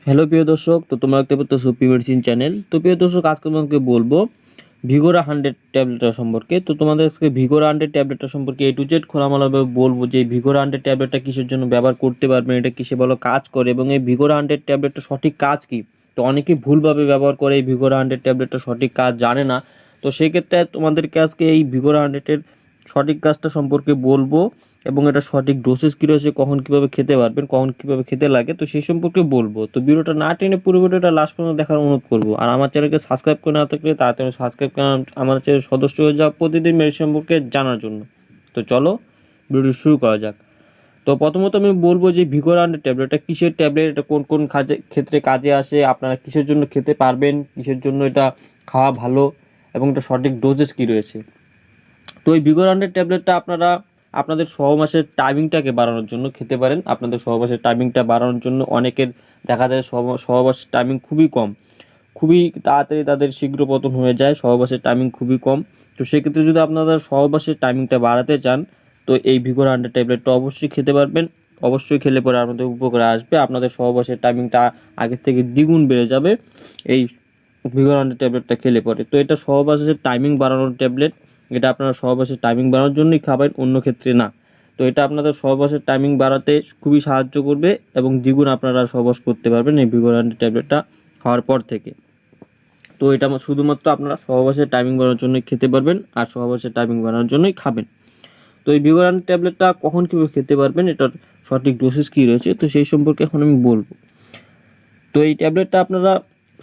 Hello প্রিয় দর্শক, তো তোমরা দেখতে পাচ্ছ সুপি মেডিসিন চ্যানেল। তো প্রিয় দর্শক, আজকে তোমাকে বলবো ভিগোরা 100 ট্যাবলেটটা সম্পর্কে। তো তোমাদের আজকে ভিগোরা 100 ট্যাবলেটটা সম্পর্কে A to Z খোলামেলাভাবে বলবো যে ভিগোরা 100 ট্যাবলেটটা কিসের জন্য ব্যবহার করতে পারবেন, এটা কিসে ভালো কাজ করে এবং এই ভিগোরা 100 ট্যাবলেটটা সঠিক কাজ কি। তো অনেকেই ভুলভাবে ব্যবহার করে, এই ভিগোরা 100 ট্যাবলেটটা সঠিক কাজ জানে না। তো সেক্ষেত্রে তোমাদেরকে আজকে এই ভিগোরা 100-এর সঠিক কাজটা সম্পর্কে বলবো এবং এটা সঠিক ডোসেজ কী রয়েছে, কখন কীভাবে খেতে পারবেন, কখন কীভাবে খেতে লাগে, তো সেই সম্পর্কে বলবো। তো ভিডিওটা না টেনে পুরো ভিডিওটা লাস্ট পর্যন্ত দেখার অনুরোধ করবো। আর আমার চ্যানেলকে সাবস্ক্রাইব করে না থাকলে তাড়াতাড়ি সাবস্ক্রাইব করে আমার চ্যানেল সদস্য হয়ে যাওয়া, প্রতিদিন মেডিসিন সম্পর্কে জানার জন্য। তো চলো ভিডিও শুরু করা যাক। তো প্রথমত আমি বলবো যে ভিগোরা 100 ট্যাবলেটটা কিসের ট্যাবলেট, এটা কোন কোন ক্ষেত্রে কাজে আসে, আপনারা কিসের জন্য খেতে পারবেন, কিসের জন্য এটা খাওয়া ভালো এবং এটা সঠিক ডোজেস কী রয়েছে। তো এই ভিগোরা 100 ট্যাবলেটটা আপনারা আপনাদের সহবাসের টাইমিংটাকে বাড়ানোর জন্য খেতে পারেন। আপনাদের সহবাসের টাইমিংটা বাড়ানোর জন্য অনেকের দেখা যায় সহবাসের টাইমিং খুবই কম, খুবই তাড়াতাড়ি তাদের শীঘ্র পতন হয়ে যায়, সহবাসের টাইমিং খুবই কম। তো সেক্ষেত্রে যদি আপনাদের সহবাসের টাইমিংটা বাড়াতে চান, তো এই ভিগোরা 100 ট্যাবলেটটা অবশ্যই খেতে পারবেন। অবশ্যই খেলে পরে আপনাদের উপকারে আসবে, আপনাদের সহবাসের টাইমিংটা আগের থেকে দ্বিগুণ বেড়ে যাবে এই ভিগোরা 100 ট্যাবলেটটা খেলে পরে। তো এটা সহবাসের টাইমিং বাড়ানোর ট্যাবলেট, এটা আপনারা সহবাসের টাইমিং বাড়ানোর জন্যই খাবেন, অন্য ক্ষেত্রে না। তো এটা আপনাদের সহবাসের টাইমিং বাড়াতে খুবই সাহায্য করবে এবং দ্বিগুণ আপনারা সহবাস করতে পারবেন এই ভিগোরা 100 ট্যাবলেটটা খাওয়ার পর থেকে। তো এটা শুধুমাত্র আপনারা সহবাসের টাইমিং বাড়ানোর জন্যই খেতে পারবেন আর সহবাসের টাইমিং বাড়ানোর জন্যই খাবেন। তো এই ভিগোরা 100 ট্যাবলেটটা কখন কীভাবে খেতে পারবেন, এটার সঠিক ডোসেস কী রয়েছে, তো সেই সম্পর্কে এখন আমি বলবো। তো এই ট্যাবলেটটা আপনারা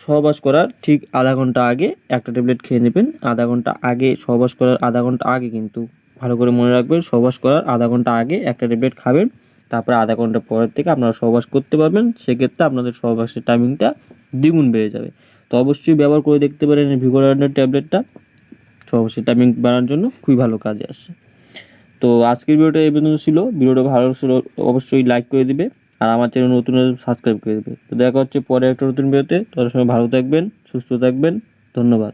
সহবাস করার ঠিক আধা ঘন্টা আগে একটা ট্যাবলেট খেয়ে নেবেন। আধা ঘন্টা আগে, সহবাস করার আধা ঘন্টা আগে, কিন্তু ভালো করে মনে রাখবেন, সহবাস করার আধা ঘন্টা আগে একটা ট্যাবলেট খাবেন। তারপরে আধা ঘন্টা পরের থেকে আপনারা সহবাস করতে পারবেন। সেক্ষেত্রে আপনাদের সহবাসের টাইমিংটা দ্বিগুণ বেড়ে যাবে। তো অবশ্যই ব্যবহার করে দেখতে পারেন এই ভিগোরা 100 ট্যাবলেটটা, সহবাসের টাইমিং বাড়ানোর জন্য খুবই ভালো কাজে আসে। তো আজকের ভিডিওটা এই পর্যন্ত ছিল। ভিডিওটা ভালো ছিল অবশ্যই লাইক করে দিবে আর আমার চ্যানেল নতুন সাবস্ক্রাইব করে দেবে। তো দেখা হচ্ছে পরে একটা নতুন ভিডিওতে। ততক্ষণ ভালো থাকবেন, সুস্থ থাকবেন। ধন্যবাদ।